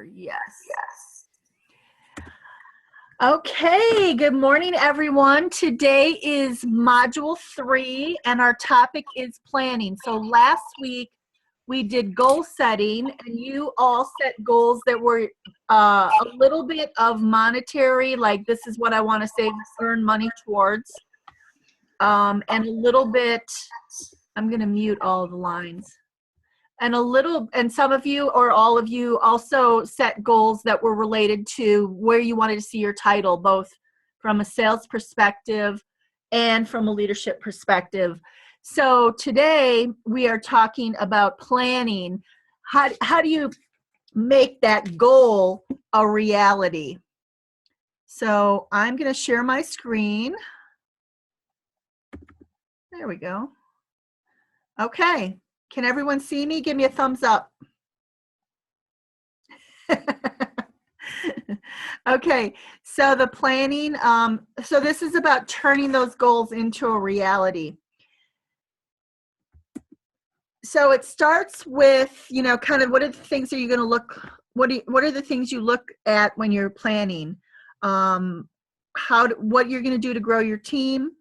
Yes. Okay, good morning, everyone. Today is module 3, and our topic is planning. So last week, we did goal setting, and you all set goals that were a little bit of monetary, like this is what I want to save, earn money towards, and a little bit, I'm going to mute all the lines. And some of you or all of you also set goals that were related to where you wanted to see your title, both from a sales perspective and from a leadership perspective. So today we are talking about planning. How do you make that goal a reality? So I'm going to share my screen. There we go. Okay. Can everyone see me? Give me a thumbs up. Okay, so the planning, so this is about turning those goals into a reality. So it starts with, kind of what are the things that you're going to look, what are the things you look at when you're planning? What you're going to do to grow your team?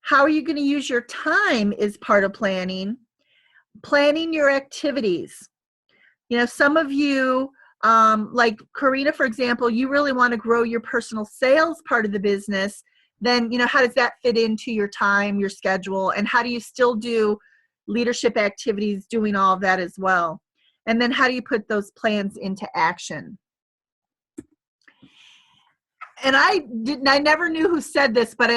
How are you going to use your time is part of planning. Planning your activities. Some of you, like Karina, for example, you really want to grow your personal sales part of the business. Then, how does that fit into your time, your schedule, and how do you still do leadership activities doing all of that as well? And then how do you put those plans into action? And I never knew who said this, but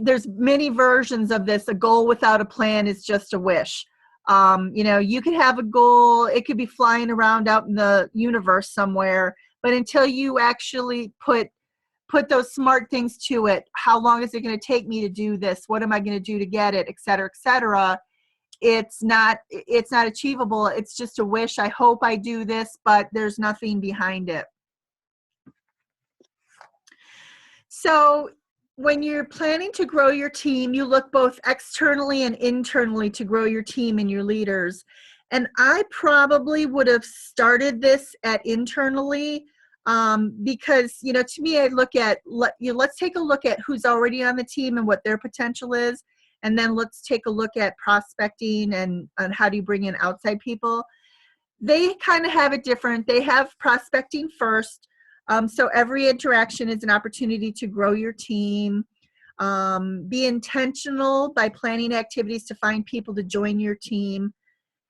there's many versions of this. A goal without a plan is just a wish. You could have a goal, it could be flying around out in the universe somewhere, but until you actually put those smart things to it, how long is it going to take me to do this? What am I going to do to get it, et cetera, it's not achievable. It's just a wish. I hope I do this, but there's nothing behind it. So when you're planning to grow your team, you look both externally and internally to grow your team and your leaders. And I probably would have started this at internally because, to me, I look at, let's take a look at who's already on the team and what their potential is. And then let's take a look at prospecting and how do you bring in outside people. They kind of have it different. They have prospecting first. So every interaction is an opportunity to grow your team. Be intentional by planning activities to find people to join your team.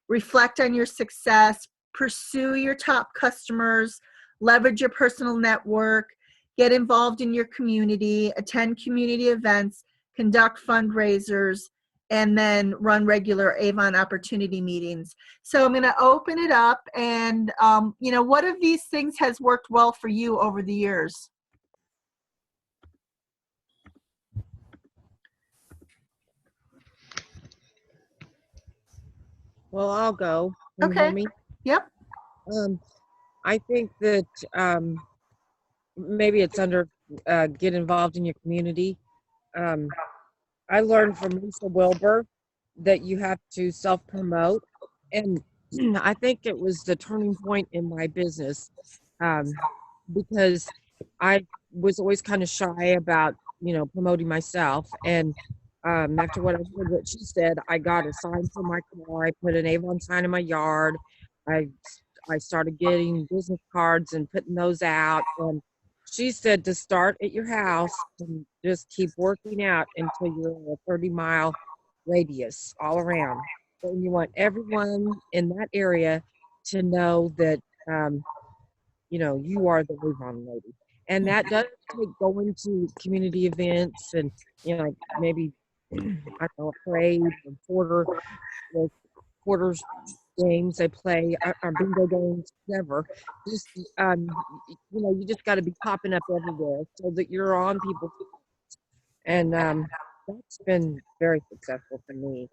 Reflect on your success. Pursue your top customers. Leverage your personal network. Get involved in your community. Attend community events. Conduct fundraisers. And then run regular Avon opportunity meetings. So I'm going to open it up and, what of these things has worked well for you over the years? Well, I'll go. Can Okay. you hear me? Yep. I think that maybe it's under get involved in your community. I learned from Lisa Wilbur that you have to self-promote, and I think it was the turning point in my business because I was always kind of shy about promoting myself. And after what she said, I got a sign for my car. I put an Avon sign in my yard. I started getting business cards and putting those out. And she said to start at your house and just keep working out until you're in a 30-mile radius all around. And you want everyone in that area to know that, you are the Avon lady. And that does take going to community events and, like maybe, I don't know, a parade or quarters games they play, or bingo games, whatever. Just, you just got to be popping up everywhere so that you're on people. And that's been very successful for me.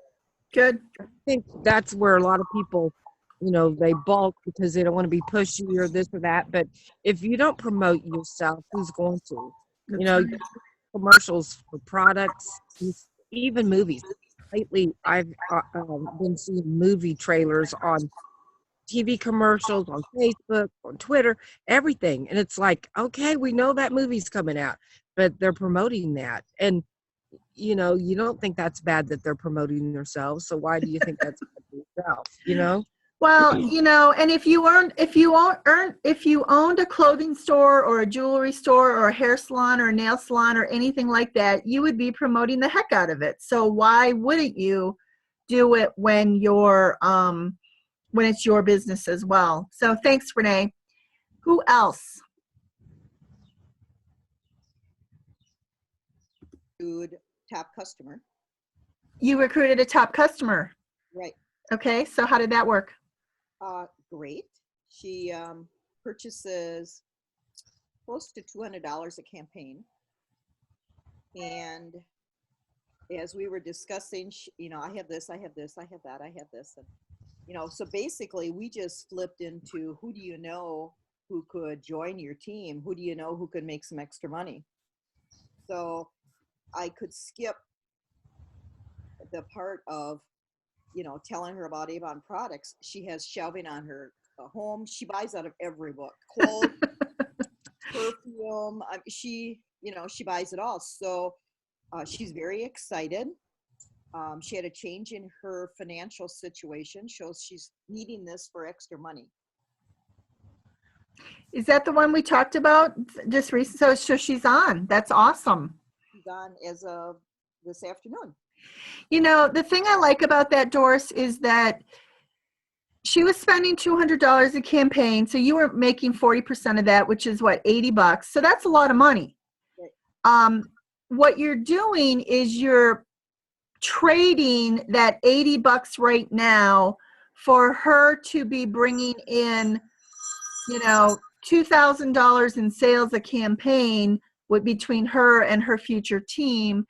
Good. I think that's where a lot of people, they balk because they don't want to be pushy or this or that. But if you don't promote yourself, who's going to? Commercials for products, even movies. Lately, I've been seeing movie trailers on TV commercials, on Facebook, on Twitter, everything. And it's like, okay, we know that movie's coming out, but they're promoting that. And, you don't think that's bad that they're promoting themselves. So why do you think that's bad for yourself, Well, and if you owned a clothing store or a jewelry store or a hair salon or a nail salon or anything like that, you would be promoting the heck out of it. So why wouldn't you do it when when it's your business as well? So thanks, Renee. Who else? Top customer. You recruited a top customer. Right. Okay, so how did that work? Great. She purchases close to $200 a campaign. And as we were discussing, I have this, I have this, I have that, I have this. And, so basically we just flipped into who do you know who could join your team? Who do you know who could make some extra money? So I could skip the part of telling her about Avon products. She has shelving on her home. She buys out of every book, clothes, perfume. She buys it all. So she's very excited. She had a change in her financial situation, shows she's needing this for extra money. Is that the one we talked about just recently? So she's on. That's awesome. She's on as of this afternoon. The thing I like about that, Doris, is that she was spending $200 a campaign. So you were making 40% of that, which is what, $80. So that's a lot of money. Right. What you're doing is you're trading that $80 right now for her to be bringing in, $2,000 in sales a campaign between her and her future team.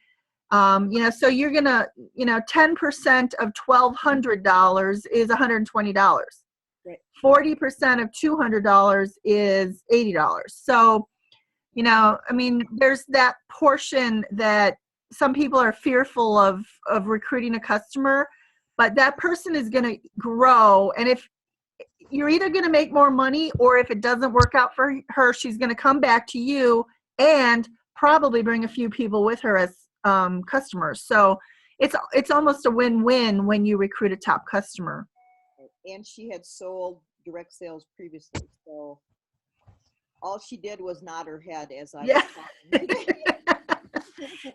So you're gonna, 10% of $1,200 is $120. Right. 40% of $200 is $80. So, there's that portion that some people are fearful of recruiting a customer, but that person is going to grow. And if you're either going to make more money, or if it doesn't work out for her, she's going to come back to you and probably bring a few people with her as customers. So it's almost a win-win when you recruit a top customer. And she had sold direct sales previously, so all she did was nod her head as I was talking.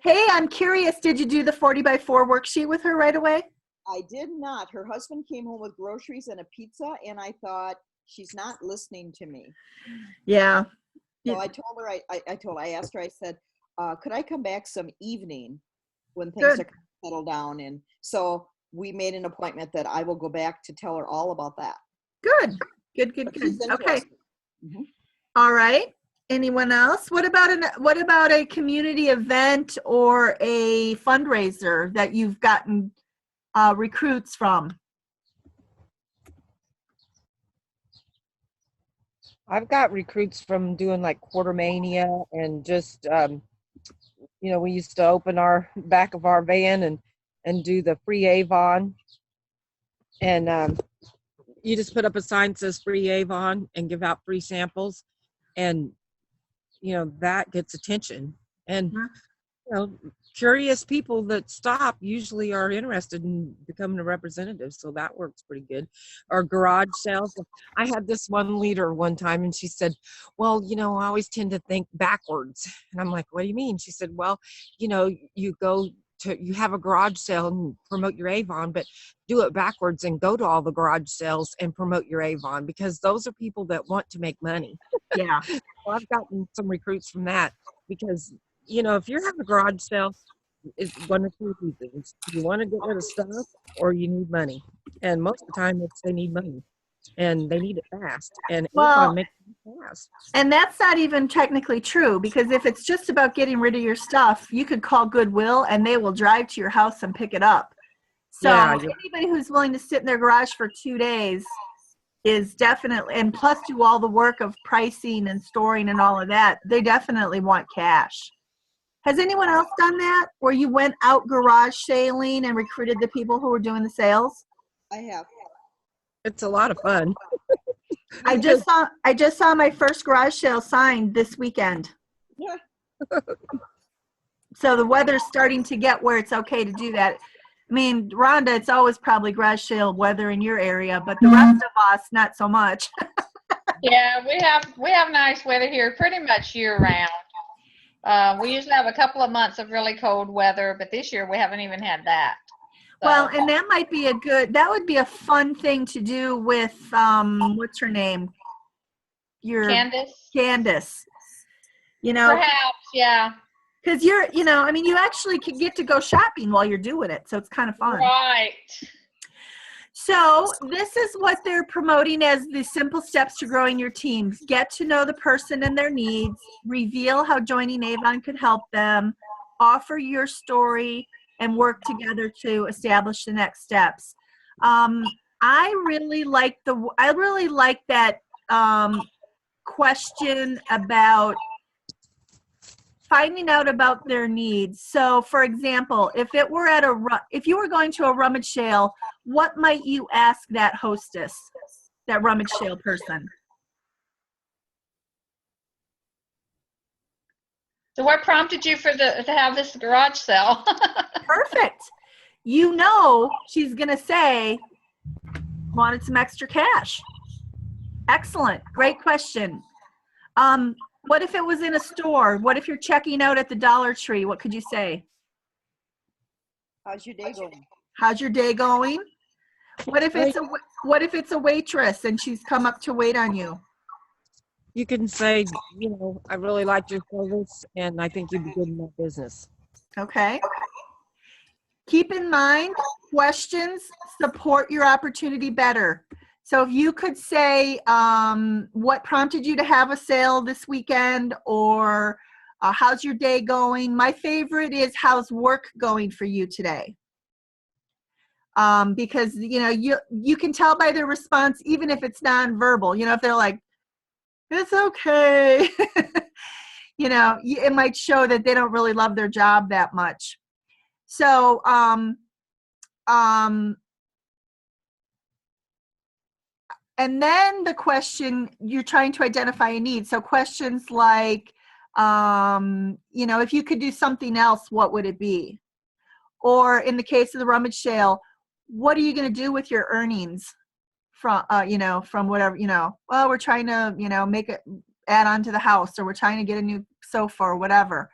Hey, I'm curious, did you do the 40x4 worksheet with her right away? I did not. Her husband came home with groceries and a pizza, and I thought, she's not listening to me. Yeah. So I told her, I asked her, I said, could I come back some evening when things are settled down? And so we made an appointment that I will go back to tell her all about that. Good. Okay. Mm-hmm. All right. Anyone else? What about a community event or a fundraiser that you've gotten recruits from? I've got recruits from doing like Quartermania and just, we used to open our back of our van and do the free Avon. And you just put up a sign that says free Avon and give out free samples. And, that gets attention. And, curious people that stop usually are interested in becoming a representative. So that works pretty good. Or garage sales. I had this one leader one time and she said, well, I always tend to think backwards. And I'm like, what do you mean? She said, well, you have a garage sale and promote your Avon, but do it backwards and go to all the garage sales and promote your Avon, because those are people that want to make money. Yeah. Well, I've gotten some recruits from that because, if you're having a garage sale, it's one of two things. You want to get rid of stuff or you need money. And most of the time they need money and they need it fast. And Avon makes it fast. And that's not even technically true, because if it's just about getting rid of your stuff, you could call Goodwill and they will drive to your house and pick it up. So anybody who's willing to sit in their garage for 2 days is definitely, and plus do all the work of pricing and storing and all of that, they definitely want cash. Has anyone else done that, where you went out garage sailing and recruited the people who were doing the sales? I have. It's a lot of fun. I just saw my first garage sale sign this weekend. Yeah. So the weather's starting to get where it's okay to do that. I mean, Rhonda, it's always probably garage sale weather in your area, but the rest of us, not so much. Yeah, we have nice weather here pretty much year round. We usually have a couple of months of really cold weather, but this year we haven't even had that. So, Well, and that might be that would be a fun thing to do with, what's her name? Candace. You know, perhaps, yeah. because I mean, you actually could get to go shopping while you're doing it. So it's kind of fun. Right. So this is what they're promoting as the simple steps to growing your teams. Get to know the person and their needs, reveal how joining Avon could help them, offer your story, and work together to establish the next steps. I really like that question about finding out about their needs. So, for example, if you were going to a rummage sale, what might you ask that hostess, that rummage sale person? So what prompted you to have this garage sale? Perfect. She's going to say, wanted some extra cash. Excellent. Great question. What if it was in a store? What if you're checking out at the Dollar Tree? What could you say? How's your day going? How's your day going? What if it's a waitress and she's come up to wait on you? You can say, I really liked your service and I think you'd be good in my business. Okay. Keep in mind, questions support your opportunity better. So if you could say, what prompted you to have a sale this weekend, or how's your day going? My favorite is, how's work going for you today? Because, you can tell by their response, even if it's nonverbal, if they're like, it's okay, it might show that they don't really love their job that much. So, and then the question, you're trying to identify a need. So questions like, if you could do something else, what would it be? Or in the case of the rummage sale, what are you going to do with your earnings from whatever, well, we're trying to, make it add on to the house, or we're trying to get a new sofa or whatever.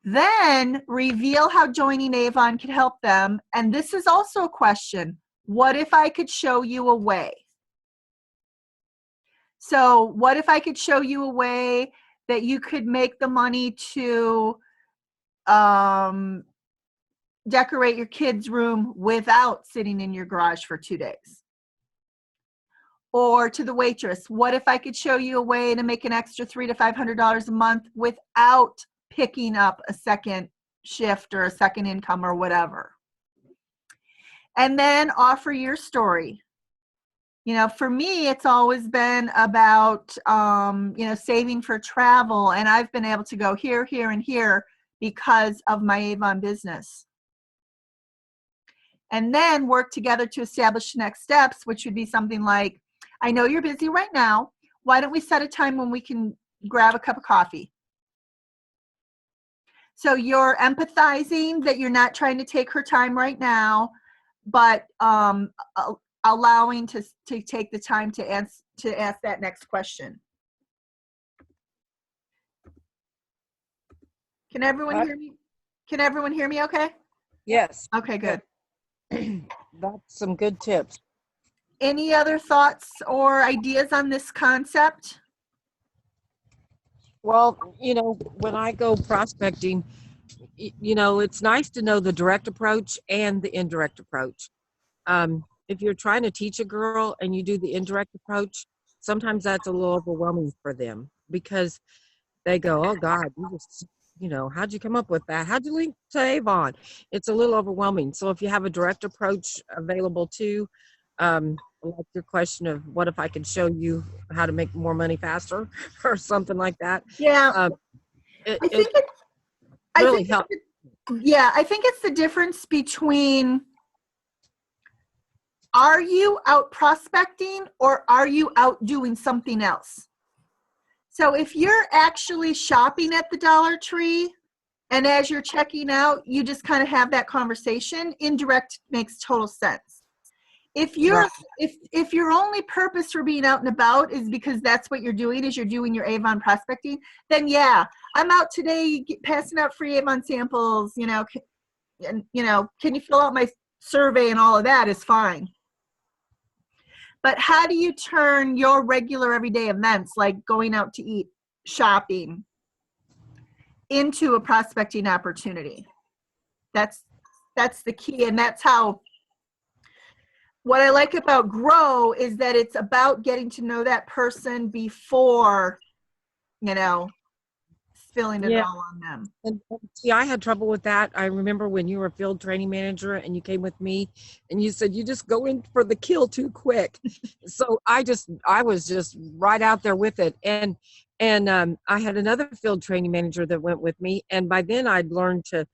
Then reveal how joining Avon could help them. And this is also a question. What if I could show you a way? So what if I could show you a way that you could make the money to decorate your kids' room without sitting in your garage for 2 days? Or to the waitress, what if I could show you a way to make an extra $300 to $500 a month without picking up a second shift or a second income or whatever? And then offer your story. For me, it's always been about, saving for travel. And I've been able to go here, here, and here because of my Avon business. And then work together to establish the next steps, which would be something like, I know you're busy right now. Why don't we set a time when we can grab a cup of coffee? So you're empathizing that you're not trying to take her time right now, but allowing to take the time to ask that next question. Can everyone hear me? Can everyone hear me okay? Yes. Okay, good. That's some good tips. Any other thoughts or ideas on this concept? Well, when I go prospecting, it's nice to know the direct approach and the indirect approach. If you're trying to teach a girl and you do the indirect approach, sometimes that's a little overwhelming for them, because they go, oh God, you just, how'd you come up with that? How'd you link to Avon? It's a little overwhelming. So if you have a direct approach available too, like your question of what if I could show you how to make more money faster or something like that. Yeah. It I really think helps. Yeah, I think it's the difference between are you out prospecting or are you out doing something else? So if you're actually shopping at the Dollar Tree and as you're checking out, you just kind of have that conversation, indirect makes total sense. If you're Right. if your only purpose for being out and about is because that's what you're doing, is you're doing your Avon prospecting, then yeah, I'm out today passing out free Avon samples, and can you fill out my survey and all of that is fine. But how do you turn your regular everyday events like going out to eat, shopping, into a prospecting opportunity? That's the key, and that's how. What I like about Grow is that it's about getting to know that person before, spilling it Yeah. all on them. And see, I had trouble with that. I remember when you were a field training manager and you came with me and you said you just go in for the kill too quick. So I was just right out there with it. And I had another field training manager that went with me. And by then I'd learned to,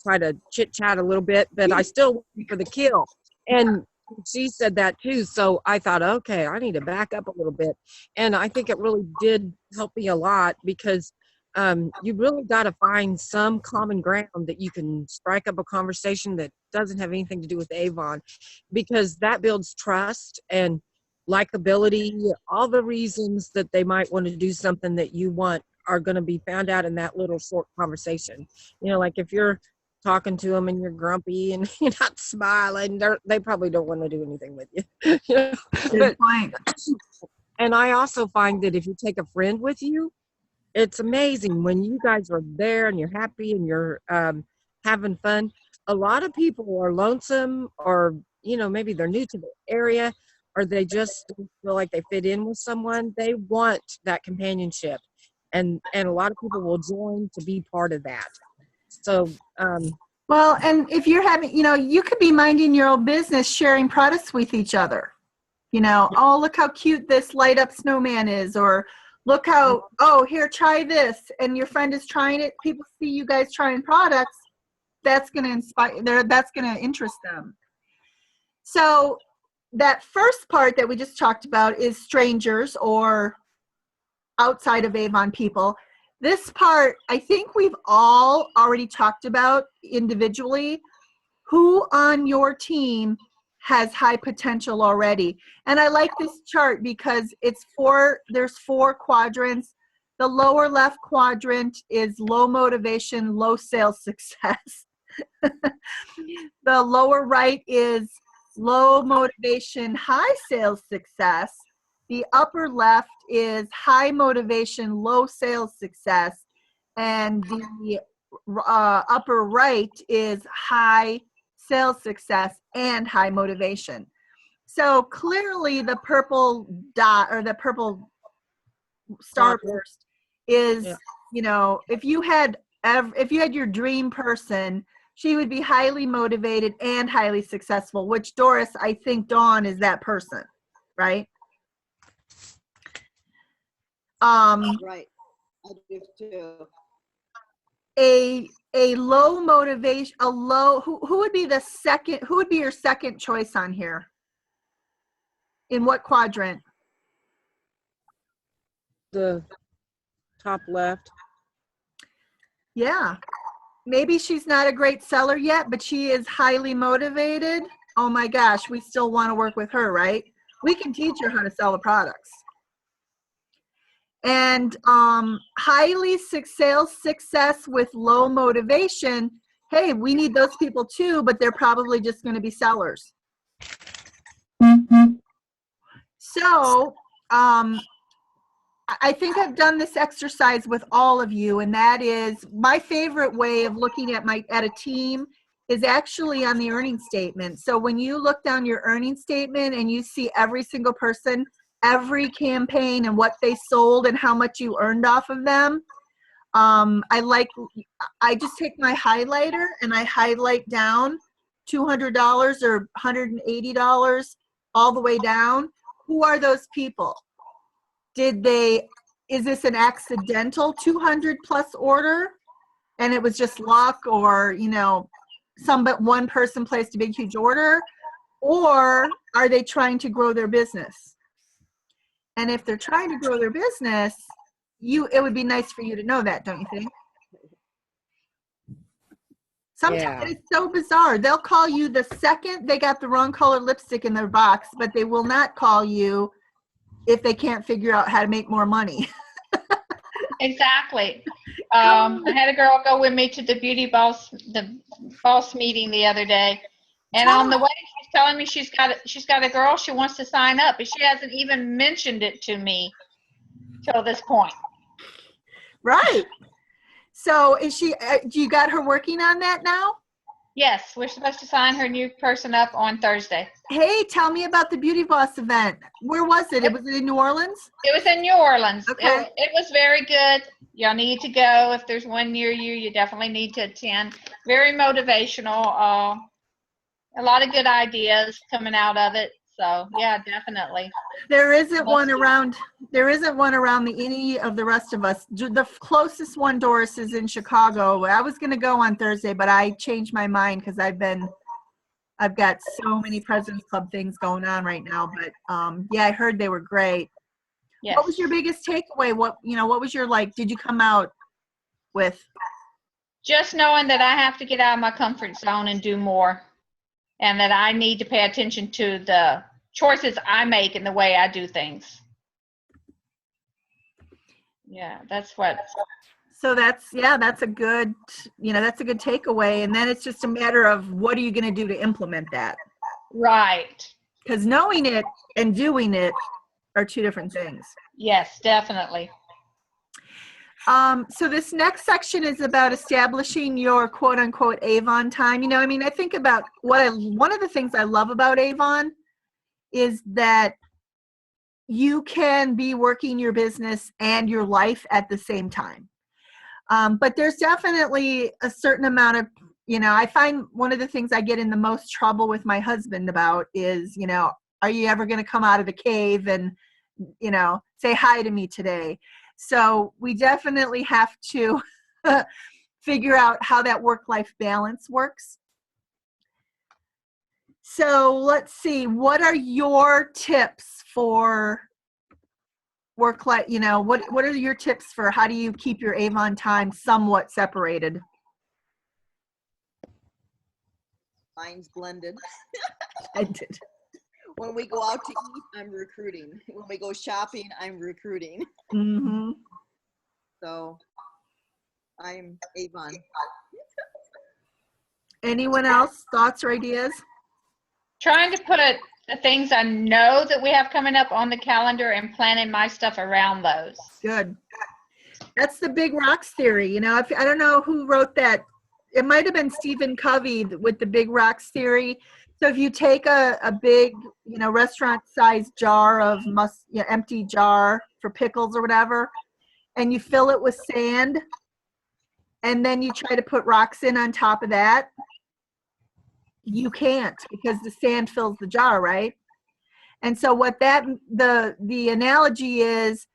try to chit chat a little bit, but I still went for the kill. And she said that too. So I thought, okay, I need to back up a little bit. And I think it really did help me a lot because you really got to find some common ground that you can strike up a conversation that doesn't have anything to do with Avon, because that builds trust and likability. All the reasons that they might want to do something that you want are going to be found out in that little short conversation. Like if you're talking to them and you're grumpy and you're not smiling, they probably don't want to do anything with you. Good point. And I also find that if you take a friend with you, it's amazing when you guys are there and you're happy and you're having fun. A lot of people are lonesome, or maybe they're new to the area, or they just don't feel like they fit in with someone. They want that companionship, and a lot of people will join to be part of that. So well, and if you're having, you could be minding your own business, sharing products with each other. Oh, look how cute this light up snowman is, or look how, oh, here, try this. And your friend is trying it. People see you guys trying products. That's going to inspire, that's going to interest them. So that first part that we just talked about is strangers or outside of Avon people. This part, I think we've all already talked about individually. Who on your team has high potential already? And I like this chart because there's 4 quadrants. The lower left quadrant is low motivation, low sales success. The lower right is low motivation, high sales success. The upper left is high motivation, low sales success. And the upper right is high sales success and high motivation. So clearly the purple dot or the purple starburst is, if you had your dream person, she would be highly motivated and highly successful, which Doris, I think Dawn is that person, right? Right. I do too. A low motivation, who would be who would be your second choice on here? In what quadrant? the top left. Yeah. Maybe she's not a great seller yet, but she is highly motivated. Oh my gosh, we still want to work with her, right? We can teach her how to sell the products. And highly sales success with low motivation. Hey, we need those people too, but they're probably just going to be sellers. So I think I've done this exercise with all of you, and that is my favorite way of looking at a team is actually on the earnings statement. So when you look down your earnings statement and you see every single person, every campaign and what they sold and how much you earned off of them, I just take my highlighter and I highlight down $200 or $180 all the way down. Who are those people? Is this an accidental 200 plus order and it was just luck, or one person placed a big huge order? or are they trying to grow their business? And if they're trying to grow their business, it would be nice for you to know that, don't you think? Sometimes Yeah. it's so bizarre. They'll call you the second they got the wrong color lipstick in their box, but they will not call you if they can't figure out how to make more money. Exactly. I had a girl go with me to the boss meeting the other day, and on the way she's telling me she's got a girl she wants to sign up, but she hasn't even mentioned it to me till this point. Right. So is she, you got her working on that now? Yes, we're supposed to sign her new person up on Thursday. Hey, tell me about the Beauty Boss event. Where was it? Was it in New Orleans? It was in New Orleans. Okay. It was very good. Y'all need to go. If there's one near you, you definitely need to attend. Very motivational. A lot of good ideas coming out of it. So yeah, definitely. There isn't one around any of the rest of us. The closest one, Doris, is in Chicago. I was going to go on Thursday, but I changed my mind because I've got so many President's Club things going on right now. But yeah, I heard they were great. Yes. What was your biggest takeaway? What was your, did you come out with? Just knowing that I have to get out of my comfort zone and do more, and that I need to pay attention to the choices I make and the way I do things. Yeah, that's what. So that's a good, that's a good takeaway. And then it's just a matter of what are you going to do to implement that? Right. Because knowing it and doing it are two different things. Yes, definitely. So this next section is about establishing your quote unquote Avon time. I think about one of the things I love about Avon is that you can be working your business and your life at the same time. But there's definitely a certain amount of, I find one of the things I get in the most trouble with my husband about is, are you ever going to come out of the cave and, say hi to me today? So we definitely have to figure out how that work-life balance works. So let's see, what are your tips for work-life, what are your tips for how do you keep your Avon time somewhat separated? Mine's blended. I did. When we go out to eat, I'm recruiting. When we go shopping, I'm recruiting. Mm-hmm. So I'm Avon. Anyone else, thoughts or ideas? Trying to put the things I know that we have coming up on the calendar and planning my stuff around those. Good. That's the big rocks theory. I don't know who wrote that. It might have been Stephen Covey with the big rocks theory. So if you take a big, restaurant-sized jar of empty jar for pickles or whatever, and you fill it with sand, and then you try to put rocks in on top of that, you can't because the sand fills the jar, right? And so what the analogy is,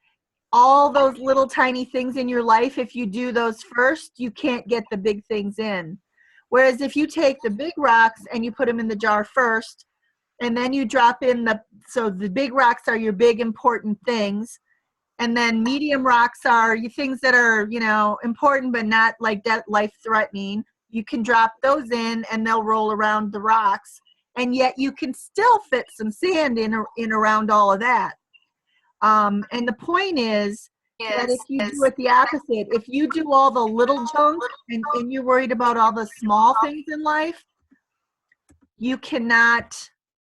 all those little tiny things in your life, if you do those first, you can't get the big things in. Whereas if you take the big rocks and you put them in the jar first, and then you drop in so the big rocks are your big important things, and then medium rocks are things that are, important but not like that life-threatening. You can drop those in and they'll roll around the rocks, and yet you can still fit some sand in around all of that. And the point is that if you do it the opposite, if you do all the little junk and you're worried about all the small things in life, you cannot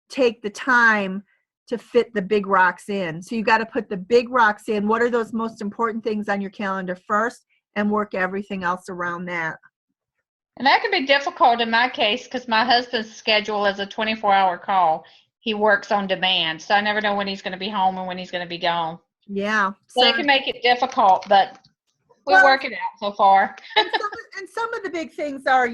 take the time to fit the big rocks in. So you got to put the big rocks in. What are those most important things on your calendar first, and work everything else around that. And that can be difficult in my case because my husband's schedule is a 24-hour call. He works on demand, so I never know when he's going to be home and when he's going to be gone. Yeah. So it can make it difficult, but we work it out so far. and some of the big things are,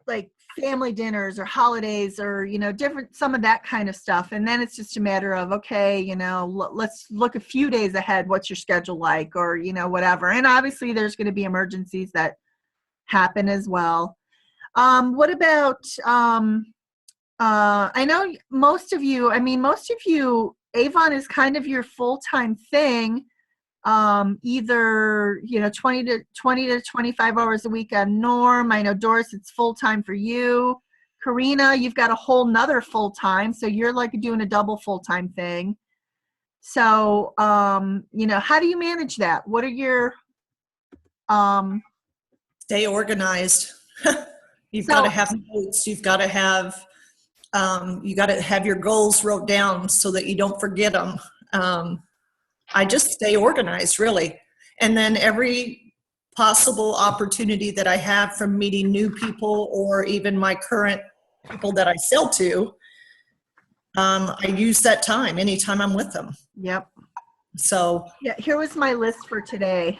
like family dinners or holidays or, different, some of that kind of stuff. And then it's just a matter of, okay, let's look a few days ahead. What's your schedule like, or, whatever. And obviously there's going to be emergencies that happen as well. What about I know most of you, Avon is kind of your full-time thing. Either, 20 to 25 hours a week on Norm. I know Doris, it's full-time for you. Karina, you've got a whole nother full-time, so you're like doing a double full-time thing. So, how do you manage that? What are your, Stay organized. You've So- got to have notes. You've got to have, you got to have your goals wrote down so that you don't forget them. I just stay organized, really. And then every possible opportunity that I have from meeting new people or even my current people that I sell to, I use that time anytime I'm with them. yep. So, Yeah, here was my list for today.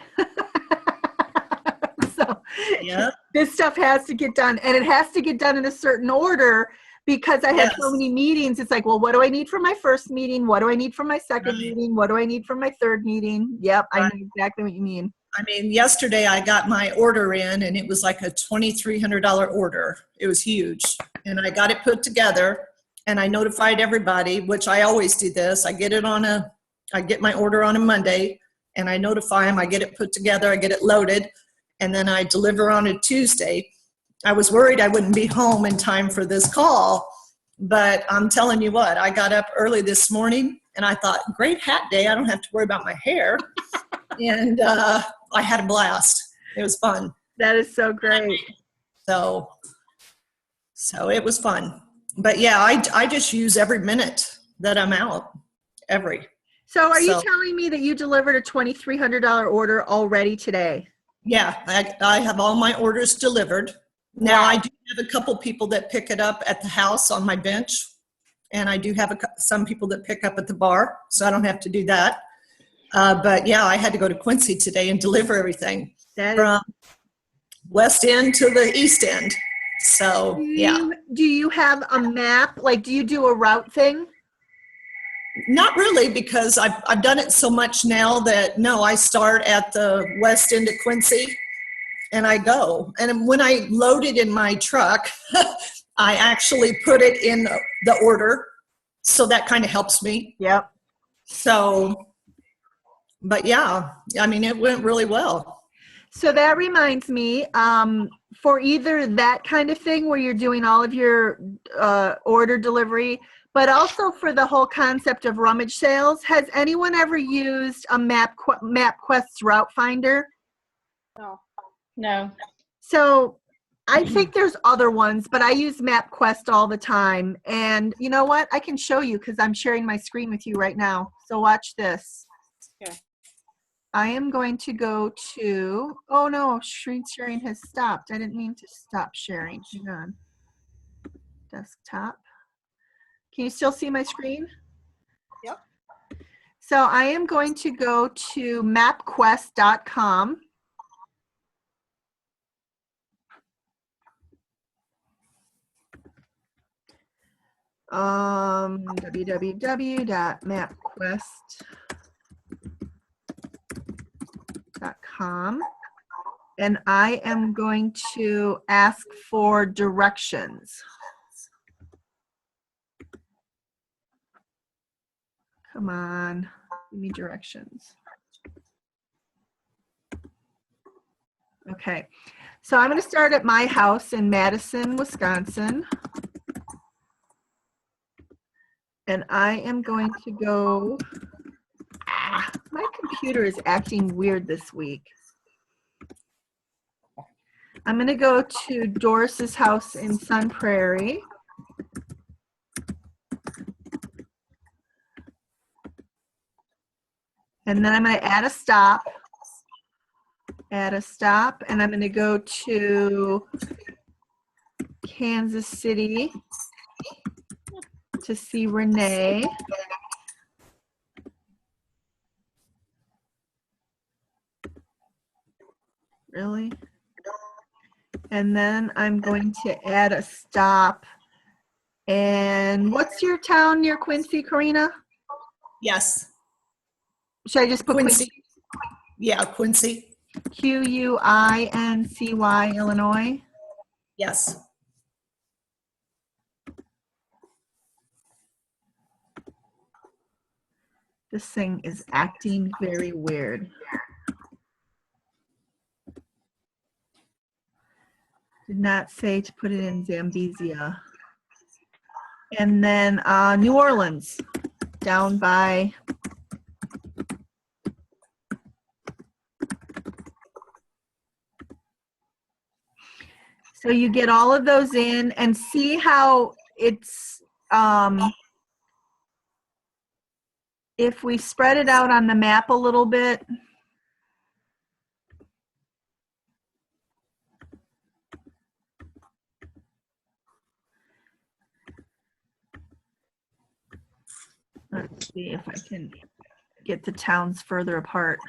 So yeah. this stuff has to get done, and it has to get done in a certain order because I have so Yes. many meetings. It's like, well, what do I need for my first meeting? What do I need for my second Right. meeting? What do I need for my third meeting? Yep, I know Right. exactly what you mean. I mean, yesterday I got my order in and it was like a $2,300 order. It was huge. And I got it put together and I notified everybody, which I always do this. I get my order on a Monday and I notify them, I get it put together, I get it loaded, and then I deliver on a Tuesday. I was worried I wouldn't be home in time for this call, but I'm telling you what, I got up early this morning and I thought, great hat day, I don't have to worry about my hair. And I had a blast. It was fun. That is so great. So it was fun. But yeah, I just use every minute that I'm out. Every. So are you So- telling me that you delivered a $2,300 order already today? Yeah, I have all my orders delivered. Now I do have a couple people that pick it up at the house on my bench. And I do have some people that pick up at the bar, so I don't have to do that. But yeah, I had to go to Quincy today and deliver everything That is, from West End to the East End. So yeah, do you have a map? Like, do you do a route thing? not really, because I've done it so much now that no, I start at the West End of Quincy and I go. And when I load it in my truck, I actually put it in the order. So that kind of helps me. Yep. So, but yeah, I mean, it went really well. So that reminds me, for either that kind of thing where you're doing all of your order delivery, but also for the whole concept of rummage sales, has anyone ever used a MapQuest's Route Finder? No. So I think there's other ones, but I use MapQuest all the time. And you know what? I can show you because I'm sharing my screen with you right now. So watch this. Okay. I am going to go to, oh no, screen sharing has stopped. I didn't mean to stop sharing. Hang on. Desktop. Can you still see my screen? Yep. So I am going to go to mapquest.com. www.mapquest.com, and I am going to ask for directions. Come on, give me directions. Okay, so I'm going to start at my house in Madison, Wisconsin. And I am going to go, my computer is acting weird this week. I'm going to go to Doris's house in Sun Prairie. And then I'm going to add a stop, and I'm going to go to Kansas City to see Renee. Really? And then I'm going to add a stop. And what's your town near Quincy, Karina? Yes. Should I just put Quincy. Quincy? Yeah, Quincy. Quincy, Illinois? Yes. This thing is acting very weird. Did not say to put it in Zambezia. And then New Orleans, down by so you get all of those in and see how it's if we spread it out on the map a little bit. Let's see if I can get the towns further apart.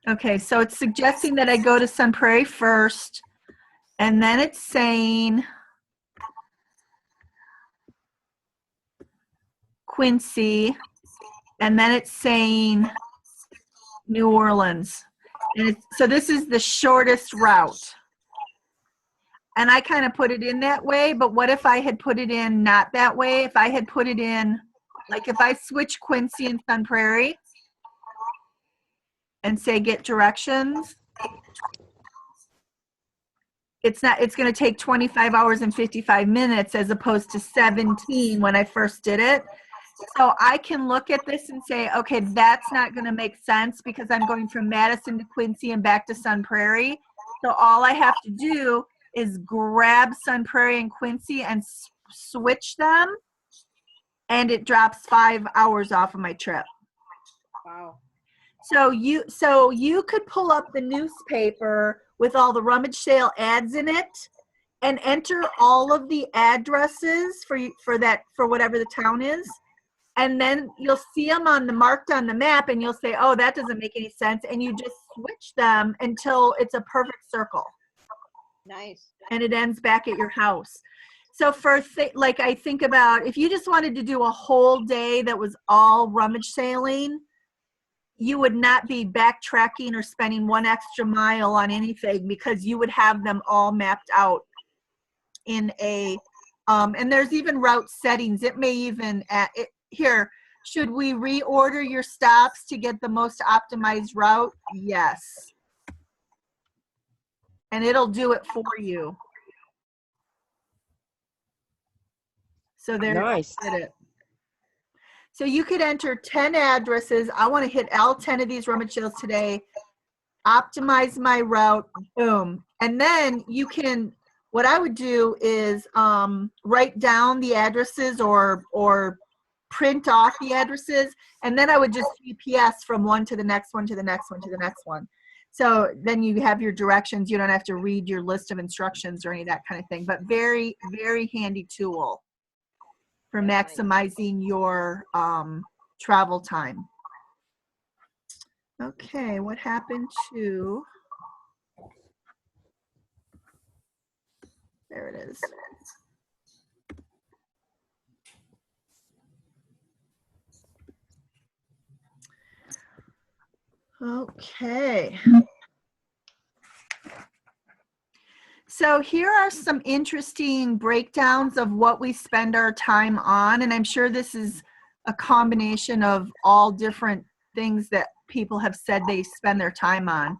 Okay, so it's suggesting that I go to Sun Prairie first, and then it's saying Quincy, and then it's saying New Orleans. And so this is the shortest route. And I kind of put it in that way, but what if I had put it in not that way? If I had put it in, like if I switch Quincy and Sun Prairie and say get directions, it's going to take 25 hours and 55 minutes as opposed to 17 when I first did it. So I can look at this and say, okay, that's not going to make sense because I'm going from Madison to Quincy and back to Sun Prairie. So all I have to do is grab Sun Prairie and Quincy and switch them, and it drops 5 hours off of my trip. Wow. So you could pull up the newspaper with all the rummage sale ads in it and enter all of the addresses for whatever the town is, and then you'll see them marked on the map, and you'll say, oh, that doesn't make any sense, and you just switch them until it's a perfect circle. Nice. And it ends back at your house. So like I think about if you just wanted to do a whole day that was all rummage sailing, you would not be backtracking or spending one extra mile on anything because you would have them all mapped out in a, and there's even route settings. It may even, here, should we reorder your stops to get the most optimized route? Yes. And it'll do it for you. So there, Nice. did it. So you could enter 10 addresses. I want to hit all 10 of these rummage sales today. Optimize my route. Boom. And then you can, what I would do is write down the addresses or print off the addresses. And then I would just GPS from one to the next one to the next one to the next one. So then you have your directions. You don't have to read your list of instructions or any of that kind of thing, but very, very handy tool for maximizing your travel time. Okay, what happened to, there it is. Okay. So here are some interesting breakdowns of what we spend our time on, and I'm sure this is a combination of all different things that people have said they spend their time on.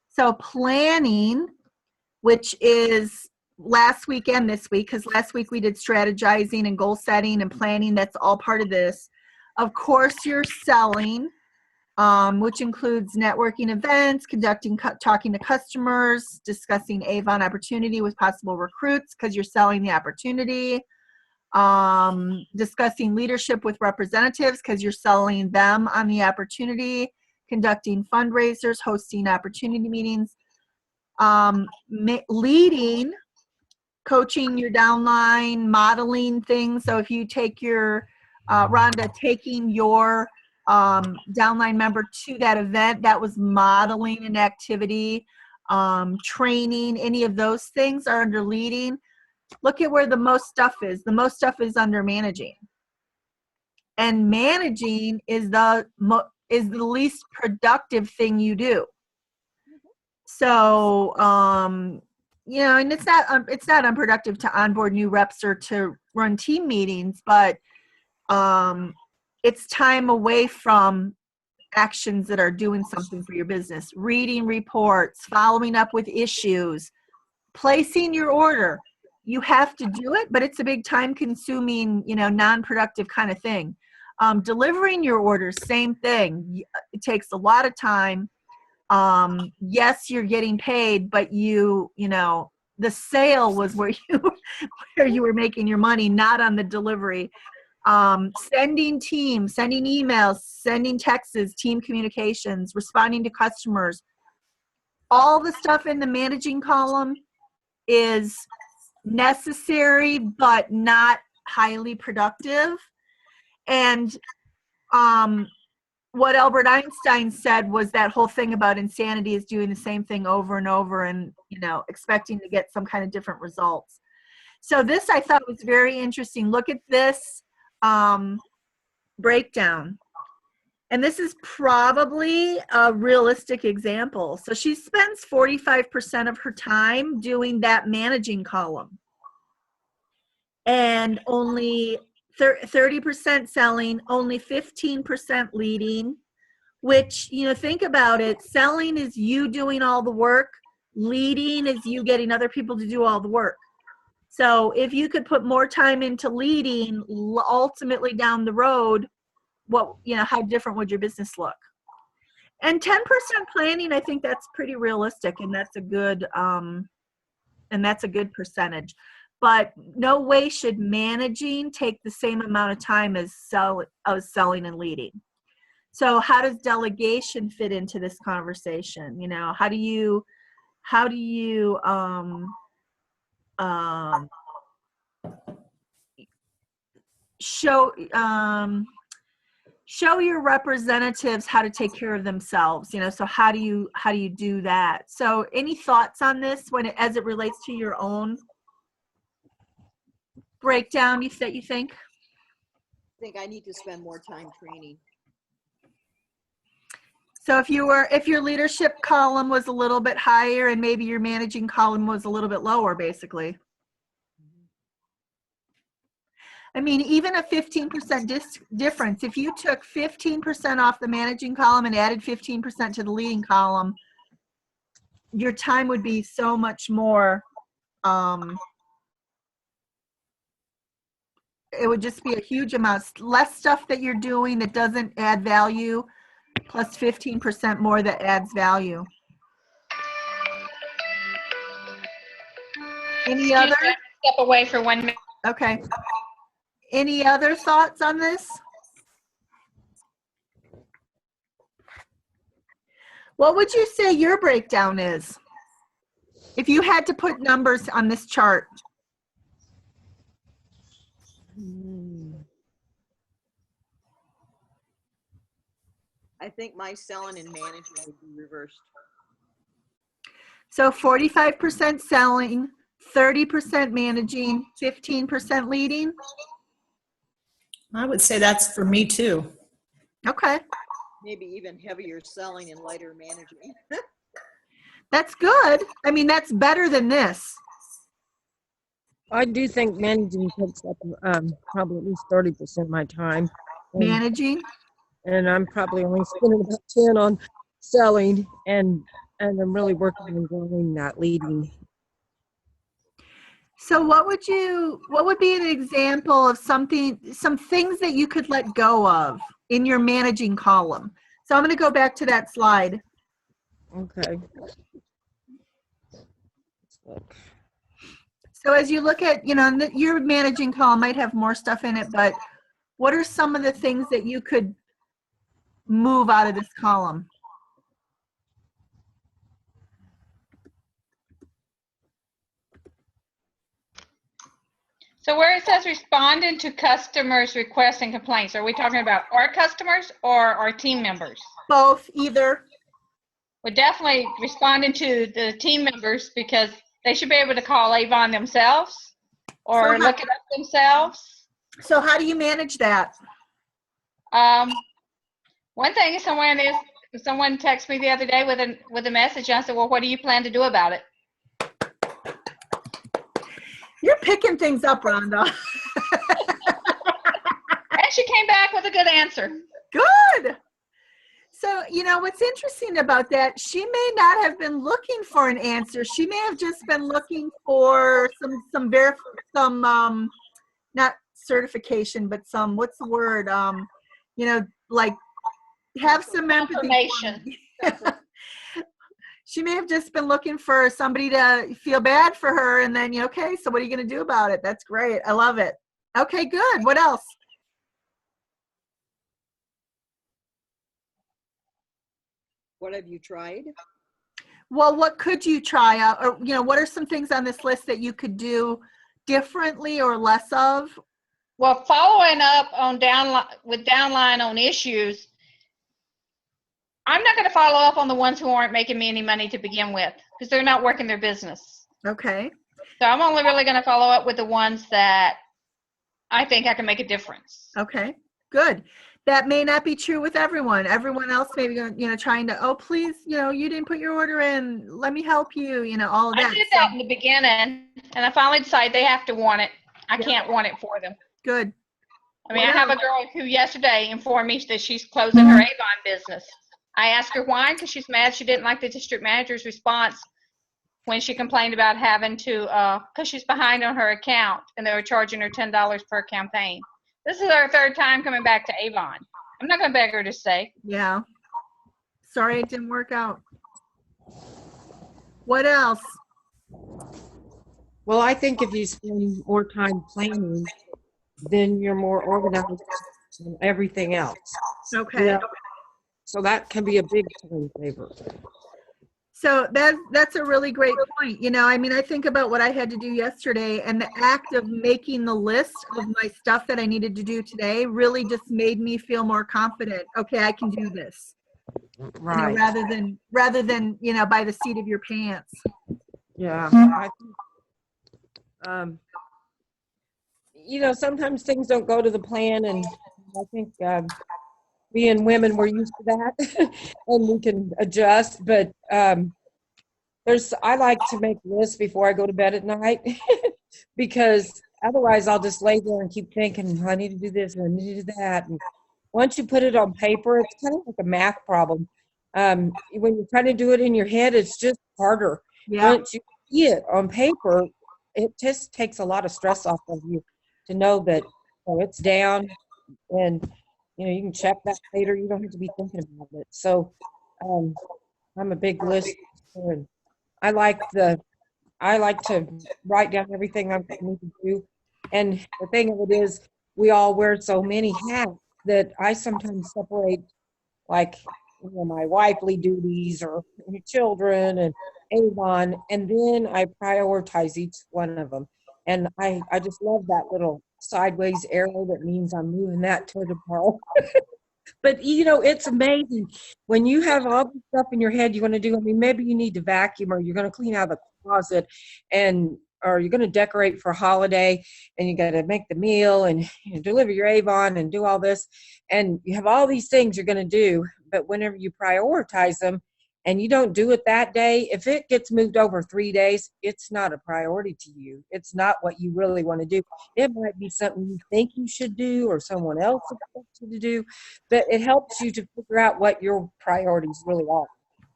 So planning, which is last week and this week, because last week we did strategizing and goal setting and planning. That's all part of this. Of course, you're selling, which includes networking events, talking to customers, discussing Avon opportunity with possible recruits because you're selling the opportunity, discussing leadership with representatives because you're selling them on the opportunity, conducting fundraisers, hosting opportunity meetings, leading, coaching your downline, modeling things. So if you take your, Rhonda, taking your downline member to that event, that was modeling an activity, training, any of those things are under leading. Look at where the most stuff is. The most stuff is under managing. And managing is the least productive thing you do. So you know, and it's not unproductive to onboard new reps or to run team meetings, but it's time away from actions that are doing something for your business. Reading reports, following up with issues, placing your order. You have to do it, but it's a big time consuming, you know, non-productive kind of thing. Delivering your orders, same thing. It takes a lot of time. Yes, you're getting paid, but you know, the sale was where you were making your money, not on the delivery. Sending emails, sending texts, team communications, responding to customers. All the stuff in the managing column is necessary, but not highly productive. And what Albert Einstein said was that whole thing about insanity is doing the same thing over and over and, you know, expecting to get some kind of different results. So this I thought was very interesting. Look at this breakdown. And this is probably a realistic example. So she spends 45% of her time doing that managing column. And only 30% selling, only 15% leading, which, you know, think about it. Selling is you doing all the work. Leading is you getting other people to do all the work. So if you could put more time into leading, ultimately down the road, what, you know, how different would your business look? And 10% planning, I think that's pretty realistic, and that's a good percentage. But no way should managing take the same amount of time as selling and leading. So how does delegation fit into this conversation? You know, how do you show your representatives how to take care of themselves, you know? So how do you do that? So any thoughts on this as it relates to your own breakdown that you think? I think I need to spend more time training. So if your leadership column was a little bit higher and maybe your managing column was a little bit lower, basically. I mean, even a 15% difference, if you took 15% off the managing column and added 15% to the leading column, your time would be so much more, it would just be a huge amount, less stuff that you're doing that doesn't add value, plus 15% more that adds value. Any other? Step away for 1 minute. Okay. Any other thoughts on this? What would you say your breakdown is? If you had to put numbers on this chart. I think my selling and managing would be reversed. So 45% selling, 30% managing, 15% leading? I would say that's for me too. Okay. Maybe even heavier selling and lighter managing. That's good. I mean, that's better than this. I do think managing takes up probably at least 30% of my time. Managing? And I'm probably only spending about 10 on selling, and I'm really working on growing that leading. So what would be an example of some things that you could let go of in your managing column? So I'm going to go back to that slide. Okay. Let's look. So as you look at, you know, your managing column might have more stuff in it, but what are some of the things that you could move out of this column? So where it says responding to customers' requests and complaints, are we talking about our customers or our team members? Both, either. We're definitely responding to the team members because they should be able to call Avon themselves or look it up themselves. So how do you manage that? One thing someone texted me the other day with a message, and I said, well, what do you plan to do about it? picking things up, Rhonda. And she came back with a good answer. Good. So, what's interesting about that, she may not have been looking for an answer. She may have just been looking for not certification, but what's the word? Like have some empathy. Confirmation. She may have just been looking for somebody to feel bad for her, and then, okay, so what are you going to do about it? That's great. I love it. Okay, good. What else? What have you tried? Well, what could you try out? Or, what are some things on this list that you could do differently or less of? Well, following up on downline on issues, I'm not going to follow up on the ones who aren't making me any money to begin with because they're not working their business. Okay. So I'm only really going to follow up with the ones that I think I can make a difference. Okay, good. That may not be true with everyone. Everyone else may be, trying to, oh, please, you didn't put your order in. Let me help you, all of that. I did that in the beginning, and I finally decided they have to want it. I can't want it for them. Good. I mean, What I have a else? girl who yesterday informed me that she's closing her Avon business. I asked her why, because she's mad she didn't like the district manager's response when she complained about having to, because she's behind on her account, and they were charging her $10 per campaign. This is her third time coming back to Avon. I'm not going to beg her to stay. Yeah. Sorry it didn't work out. What else? Well, I think if you spend more time planning, then you're more organized than everything else. Okay. Yeah. So that can be a big time saver. So that's a really great point. I think about what I had to do yesterday, and the act of making the list of my stuff that I needed to do today really just made me feel more confident. Okay, I can do this. Right. Rather than by the seat of your pants. Yeah. I think, sometimes things don't go to the plan, and I think being women, we're used to that, and we can adjust. But I like to make lists before I go to bed at night, because otherwise I'll just lay there and keep thinking, I need to do this and I need to do that. And once you put it on paper, it's kind of like a math problem. When you're trying to do it in your head, it's just harder. Yeah. Once you see it on paper, it just takes a lot of stress off of you to know that it's down, and you can check that later. You don't have to be thinking about it. So I'm a big list, and I like to write down everything I need to do. And the thing of it is, we all wear so many hats that I sometimes separate, like, my wifely duties or children and Avon, and then I prioritize each one of them. And I just love that little sideways arrow that means I'm moving that to tomorrow. But it's amazing when you have all this stuff in your head you want to do. I mean, maybe you need to vacuum, or you're going to clean out the closet, or you're going to decorate for a holiday, and you got to make the meal and deliver your Avon and do all this, and you have all these things you're going to do. But whenever you prioritize them and you don't do it that day, if it gets moved over 3 days, it's not a priority to you. It's not what you really want to do. It might be something you think you should do, or someone else expects you to do, but it helps you to figure out what your priorities really are.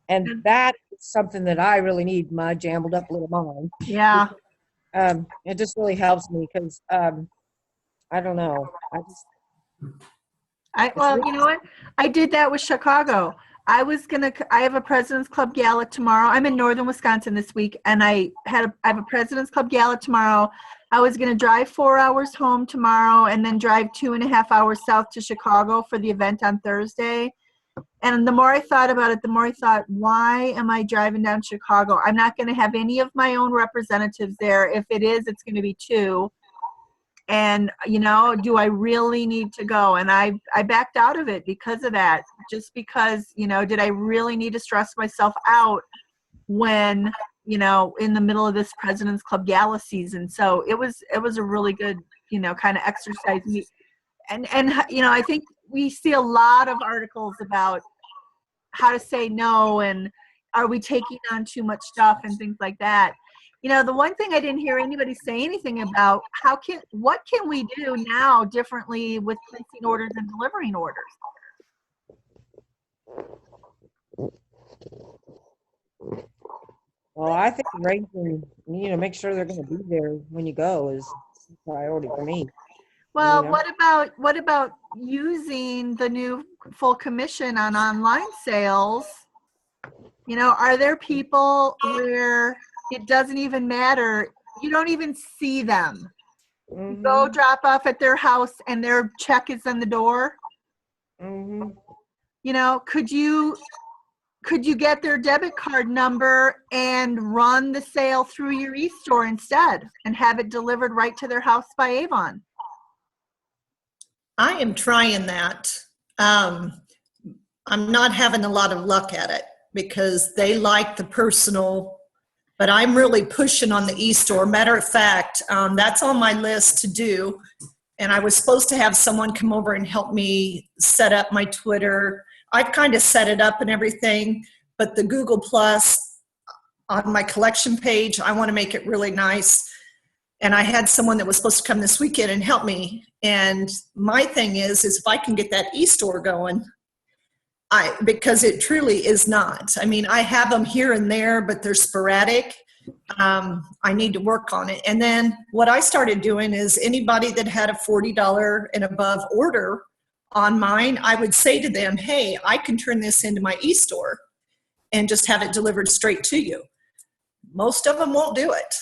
And that is something that I really need my jumbled up little mind. Yeah. It just really helps me, because I don't know. Well, you know what? I did that with Chicago. I have a President's Club Gala tomorrow. I'm in northern Wisconsin this week, and I have a President's Club Gala tomorrow. I was going to drive 4 hours home tomorrow and then drive 2.5 hours south to Chicago for the event on Thursday. And the more I thought about it, the more I thought, why am I driving down to Chicago? I'm not going to have any of my own representatives there. If it is, it's going to be 2. And, do I really need to go? And I backed out of it because of that. Just because, did I really need to stress myself out when, in the middle of this President's Club Gala season? So it was a really good, kind of exercise. And I think we see a lot of articles about how to say no, and are we taking on too much stuff and things like that. You know, the one thing I didn't hear anybody say anything about, what can we do now differently with placing orders and delivering orders? Well, I think arranging, make sure they're going to be there when you go is a priority for me. Well, know? what about using the new full commission on online sales? You know, are there people where it doesn't even matter? You don't even see them. You go Mhm, drop off at their house and their check is in the door. mhm. You know, could you get their debit card number and run the sale through your e-store instead and have it delivered right to their house by Avon? I am trying that. I'm not having a lot of luck at it because they like the personal, but I'm really pushing on the e-store. Matter of fact, that's on my list to do. And I was supposed to have someone come over and help me set up my Twitter. I've kind of set it up and everything, but the Google Plus on my collection page, I want to make it really nice. And I had someone that was supposed to come this weekend and help me. And my thing is if I can get that e-store going, because it truly is not. I mean, I have them here and there, but they're sporadic. I need to work on it. And then what I started doing is anybody that had a $40 and above order on mine, I would say to them, hey, I can turn this into my e-store and just have it delivered straight to you. Most of them won't do it.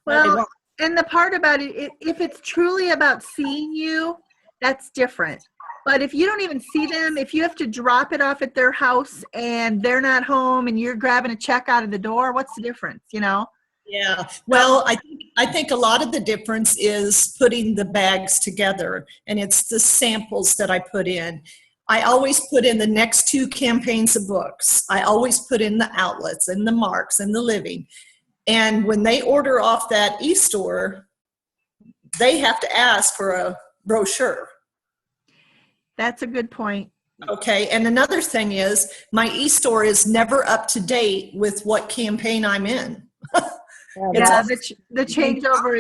Well, and the part about it, if it's truly about seeing you, that's different. But if you don't even see them, if you have to drop it off at their house and they're not home and you're grabbing a check out of the door, what's the difference, you know? Yeah, well, I think a lot of the difference is putting the bags together, and it's the samples that I put in. I always put in the next 2 campaigns of books. I always put in the outlets and the marks and the living. And when they order off that e-store, they have to ask for a brochure. That's a good point. Okay, and another thing is my e-store is never up to date with what campaign I'm in. Yeah, the changeover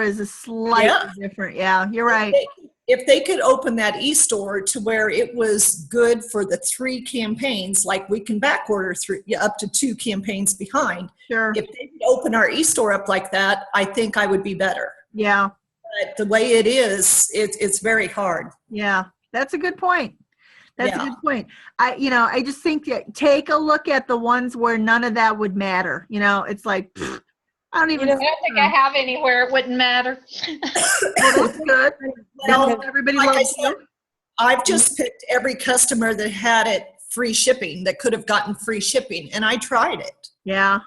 is a slightly different. Yeah, you're right. If they could open that e-store to where it was good for the 3 campaigns, like we can back order up to 2 campaigns behind. Sure. If they could open our e-store up like that, I think I would be better. Yeah. But the way it is, it's very hard. Yeah, that's a good point. That's a good point. I just think that take a look at the ones where none of that would matter. You know, it's like, I don't even. I don't think I have anywhere it wouldn't matter. Well, that's good. Well, Everybody like I loves said, it. I've just picked every customer that had it free shipping, that could have gotten free shipping, and I tried it. Yeah.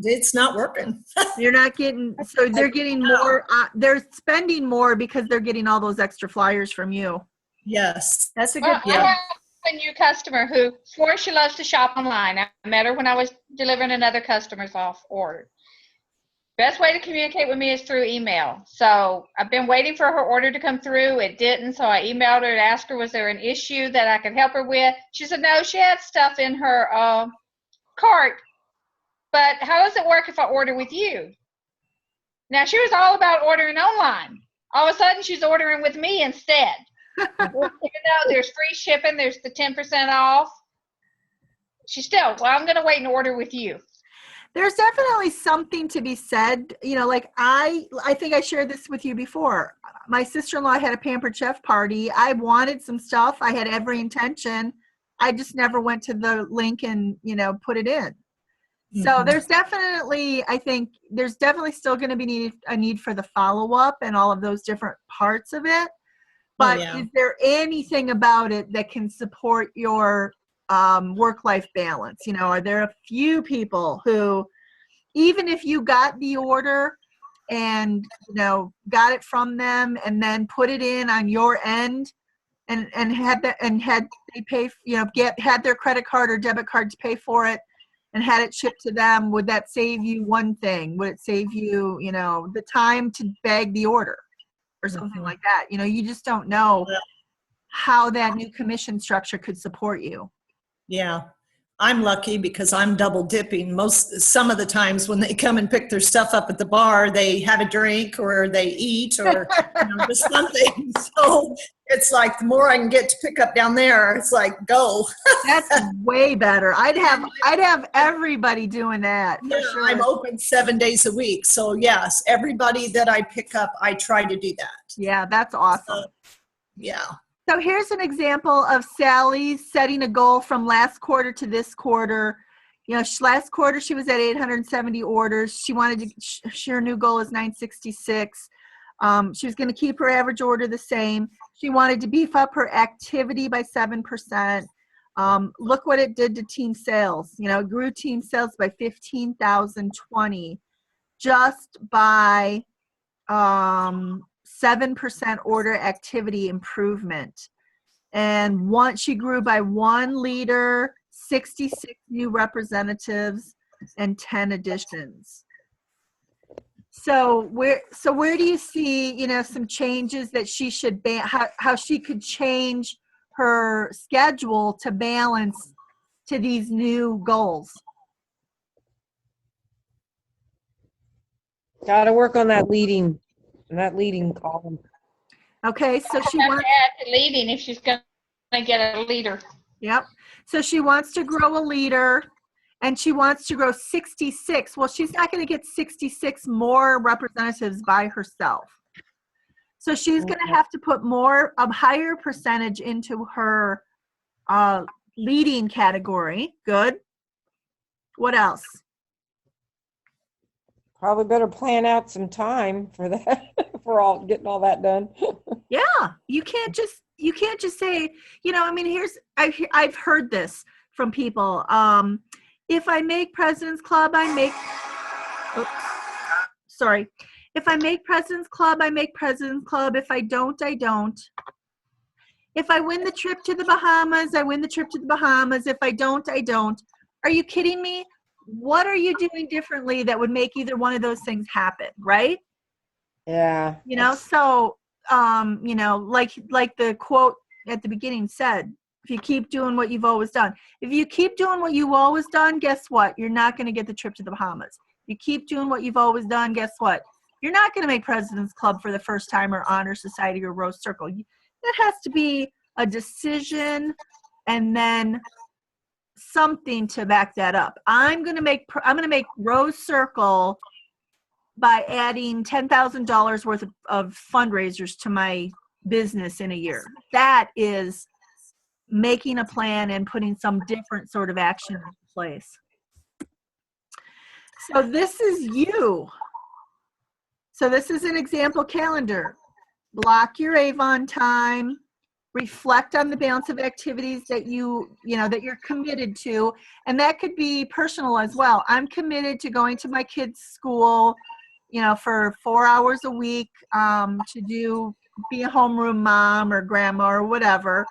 It's not working. You're not getting, so they're getting more, they're spending more because they're getting all those extra flyers from you. Yes. That's a good Well, I point. have a new customer who swore she loves to shop online. I met her when I was delivering another customer's order. Best way to communicate with me is through email. So I've been waiting for her order to come through. It didn't, so I emailed her and asked her, was there an issue that I could help her with? She said, no, she had stuff in her cart, but how does it work if I order with you? Now, she was all about ordering online. All of a sudden, she's ordering with me instead. Even though there's free shipping, there's the 10% off. She's still, well, I'm going to wait and order with you. There's definitely something to be said. You know, like I think I shared this with you before. My sister-in-law had a Pampered Chef party. I wanted some stuff. I had every intention. I just never went to the link and, put it in. So there's definitely, I think there's definitely still going to be a need for the follow-up and all of those different parts of it. But is there anything about it that can support your work-life balance? Are there a few people who, even if you got the order and, got it from them and then put it in on your end and had they pay, had their credit card or debit card to pay for it, and had it shipped to them, would that save you one thing? Would it save you, the time to bag the order or something like that? You just don't know how that new commission structure could support you. Yeah. I'm lucky because I'm double dipping. Some of the times when they come and pick their stuff up at the bar, they have a drink or they eat or just something. So it's like the more I can get to pick up down there, it's like go. That's way better. I'd have everybody doing that for Yeah, sure. I'm open 7 days a week. So yes, everybody that I pick up, I try to do that. Yeah, that's awesome. Yeah. So here's an example of Sally setting a goal from last quarter to this quarter. Last quarter she was at 870 orders. She wanted to, her new goal is 966. She was going to keep her average order the same. She wanted to beef up her activity by 7%. Look what it did to team sales. It grew team sales by 15,020 just by 7% order activity improvement. And she grew by 1 leader, 66 new representatives, and 10 additions. So where do you see, some changes that she should how she could change her schedule to balance to these new goals? Got to work on that leading column. Okay, so she Have wants to add to leading if she's going to get a leader. Yep. So she wants to grow a leader and she wants to grow 66. Well, she's not going to get 66 more representatives by herself. So she's going to have to put a higher percentage into her leading category. Good. What else? Probably better plan out some time for that, for getting all that done. Yeah, you can't just say, I've heard this from people. If I make President's Club, I make President's Club, I make President's Club. If I don't, I don't. If I win the trip to the Bahamas, I win the trip to the Bahamas. If I don't, I don't. Are you kidding me? What are you doing differently that would make either one of those things happen, right? Yeah. So, like the quote at the beginning said, if you keep doing what you've always done. If you keep doing what you've always done, guess what? You're not going to get the trip to the Bahamas. You keep doing what you've always done, guess what? You're not going to make President's Club for the first time or Honor Society or Rose Circle. That has to be a decision and then something to back that up. I'm going to make Rose Circle by adding $10,000 worth of fundraisers to my business in a year. That is making a plan and putting some different sort of action in place. So this is you. So this is an example calendar. Block your Avon time. Reflect on the balance of activities that that you're committed to. And that could be personal as well. I'm committed to going to my kids' school, for 4 hours a week to be a homeroom mom or grandma or whatever.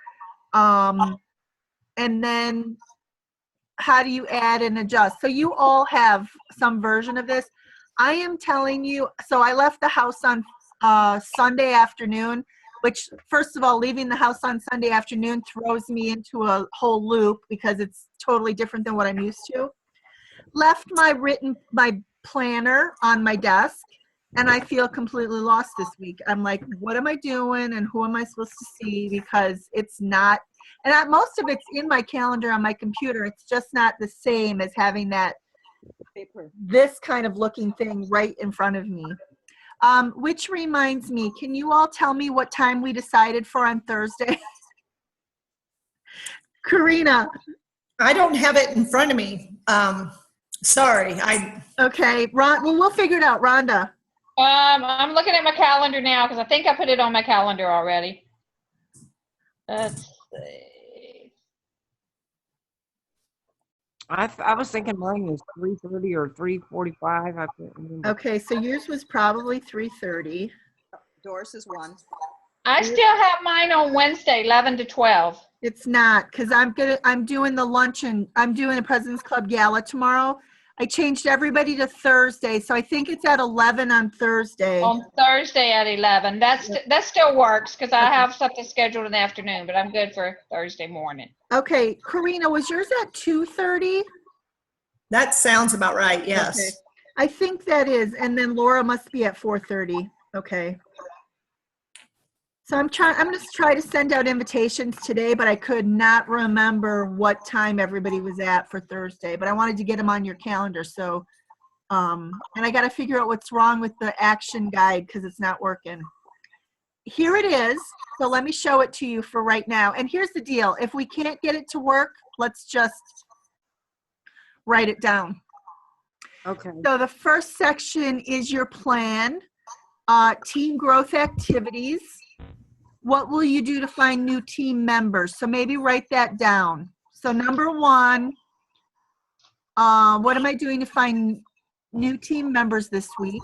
And then how do you add and adjust? So you all have some version of this. I am telling you, so I left the house on Sunday afternoon, which first of all, leaving the house on Sunday afternoon throws me into a whole loop because it's totally different than what I'm used to. Left my planner on my desk and I feel completely lost this week. I'm like, what am I doing and who am I supposed to see? Because it's not, and most of it's in my calendar on my computer. It's just not the same as having this kind of looking thing right in front of me. Which reminds me, can you all tell me what time we decided for on Thursday? Karina. I don't have it in front of me. Sorry. Okay, well, we'll figure it out. Rhonda. I'm looking at my calendar now because I think I put it on my calendar already. Let's see. I was thinking mine was 3:30 or 3:45. I can't remember. Okay, so yours was probably 3:30. Doris is 1. I still have mine on Wednesday, 11 to 12. It's not, because I'm doing the luncheon. I'm doing a President's Club gala tomorrow. I changed everybody to Thursday, so I think it's at 11 on Thursday. On Thursday at 11. That still works because I Okay. have something scheduled in the afternoon, but I'm good for Thursday morning. Okay, Karina, was yours at 2:30? That sounds about right, yes. Okay. I think that is, and then Laura must be at 4:30. Okay. So I'm going to try to send out invitations today, but I could not remember what time everybody was at for Thursday, but I wanted to get them on your calendar. So, and I got to figure out what's wrong with the action guide because it's not working. Here it is. So let me show it to you for right now. And here's the deal. If we can't get it to work, let's just write it down. Okay. So the first section is your plan, team growth activities. What will you do to find new team members? So maybe write that down. So number one, what am I doing to find new team members this week?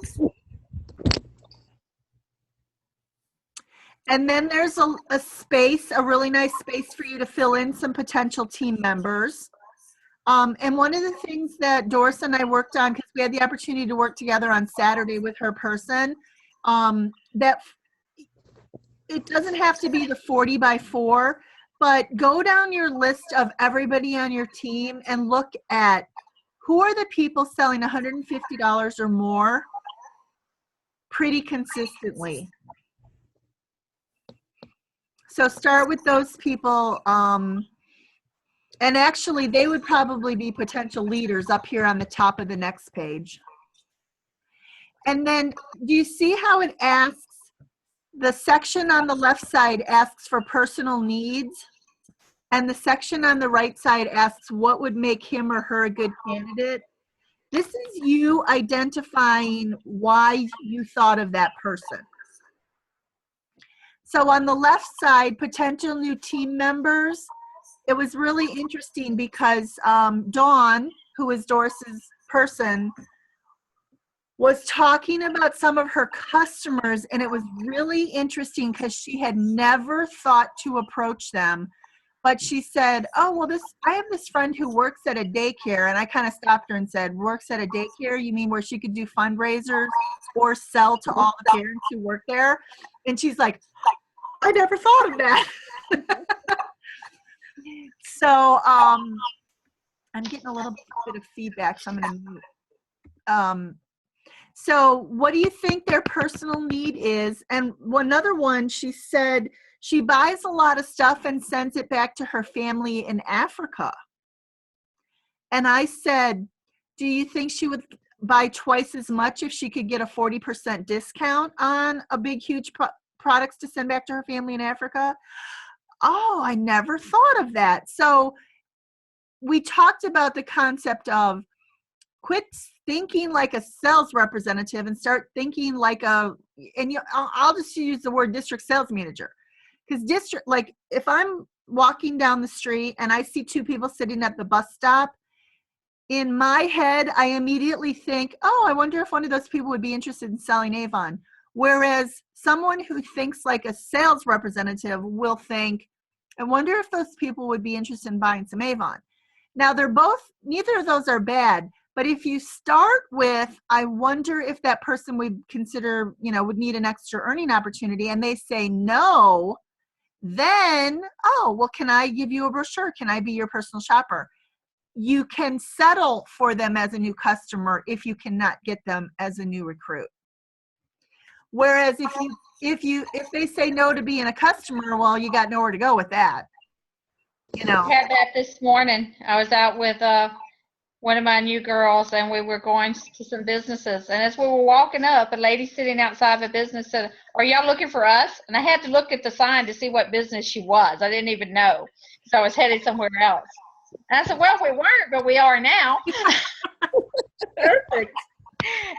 And then there's a space, a really nice space for you to fill in some potential team members. And one of the things that Doris and I worked on, because we had the opportunity to work together on Saturday with her person, that it doesn't have to be the 40 by 4, but go down your list of everybody on your team and look at who are the people selling $150 or more pretty consistently. So start with those people. And actually, they would probably be potential leaders up here on the top of the next page. And then do you see how it asks? The section on the left side asks for personal needs, and the section on the right side asks what would make him or her a good candidate. This is you identifying why you thought of that person. So on the left side, potential new team members, it was really interesting because Dawn, who is Doris's person, was talking about some of her customers, and it was really interesting because she had never thought to approach them. But she said, oh, well, I have this friend who works at a daycare. And I kind of stopped her and said, works at a daycare? You mean where she could do fundraisers or sell to all the parents who work there? And she's like, I never thought of that. So I'm getting a little bit of feedback, so I'm going to mute. So what do you think their personal need is? And another one, she said she buys a lot of stuff and sends it back to her family in Africa. And I said, do you think she would buy twice as much if she could get a 40% discount on a big, huge products to send back to her family in Africa? Oh, I never thought of that. So we talked about the concept of quit thinking like a sales representative and start thinking like I'll just use the word district sales manager. Because like if I'm walking down the street and I see two people sitting at the bus stop, in my head, I immediately think, oh, I wonder if one of those people would be interested in selling Avon. Whereas someone who thinks like a sales representative will think, I wonder if those people would be interested in buying some Avon. Now neither of those are bad. But if you start with, I wonder if that person would consider, would need an extra earning opportunity, and they say no, then, oh, well, can I give you a brochure? Can I be your personal shopper? You can settle for them as a new customer if you cannot get them as a new recruit. Whereas if they say no to being a customer, well, you got nowhere to go with that. I had that this morning. I was out with one of my new girls, and we were going to some businesses. And as we were walking up, a lady sitting outside of a business said, are y'all looking for us? And I had to look at the sign to see what business she was. I didn't even know. So I was headed somewhere else. And I said, well, we weren't, but we are now. Perfect.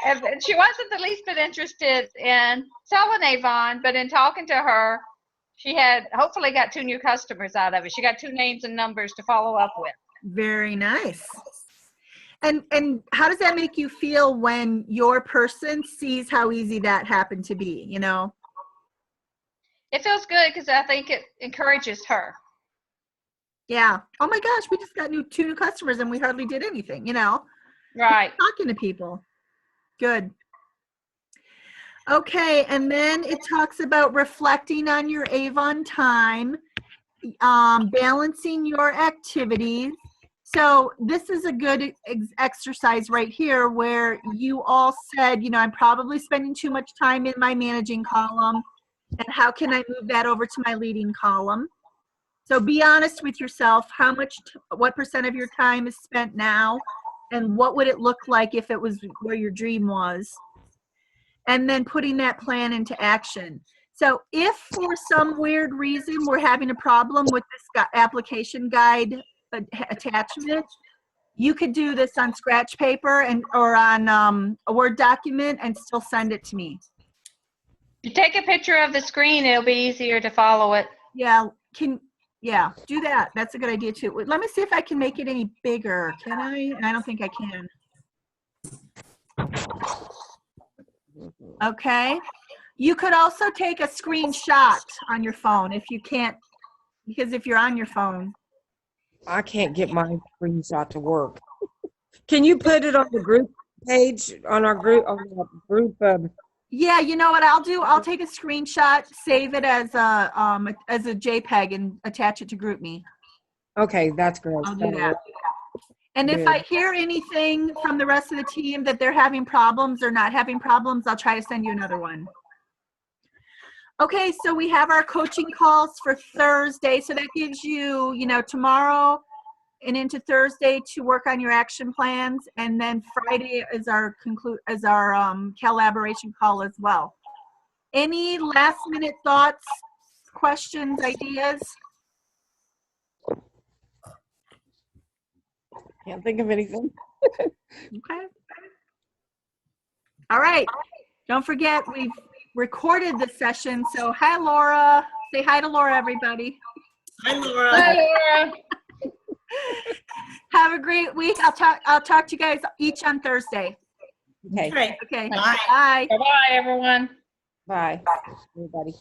And she wasn't the least bit interested in selling Avon, but in talking to her, she had hopefully got 2 new customers out of it. She got 2 names and numbers to follow up with. Very nice. And how does that make you feel when your person sees how easy that happened to be, It feels good because I think it encourages her. Yeah. Oh my gosh, we just got 2 new customers and we hardly did anything, Right. Talking to people. Good. Okay, and then it talks about reflecting on your Avon time, balancing your activities. So this is a good exercise right here where you all said, I'm probably spending too much time in my managing column, and how can I move that over to my leading column? So be honest with yourself. What percent of your time is spent now, and what would it look like if it was where your dream was? And then putting that plan into action. So if for some weird reason we're having a problem with this application guide attachment, you could do this on scratch paper or on a Word document and still send it to me. You take a picture of the screen, it'll be easier to follow it. Yeah, do that. That's a good idea too. Let me see if I can make it any bigger. Can I? I don't think I can. Okay. You could also take a screenshot on your phone if you can't, because if you're on your phone. I can't get my screenshot to work. Can you put it on the group page, on our group, Yeah, you know what I'll do? I'll take a screenshot, save it as a JPEG and attach it to GroupMe. Okay, that's great. I'll do that. And if I hear anything from the rest of the team that they're having problems or not having problems, I'll try to send you another one. Okay, so we have our coaching calls for Thursday. So that gives you, tomorrow and into Thursday to work on your action plans. And then Friday is our collaboration call as well. Any last minute thoughts, questions, ideas? Can't think of anything. Okay. All right. Don't forget, we've recorded this session. So hi, Laura. Say hi to Laura, everybody. Hi, Laura. Bye, Laura. Have a great week. I'll talk to you guys each on Thursday. Okay. Okay. Okay. Bye. Bye. Bye-bye, everyone. Bye, everybody.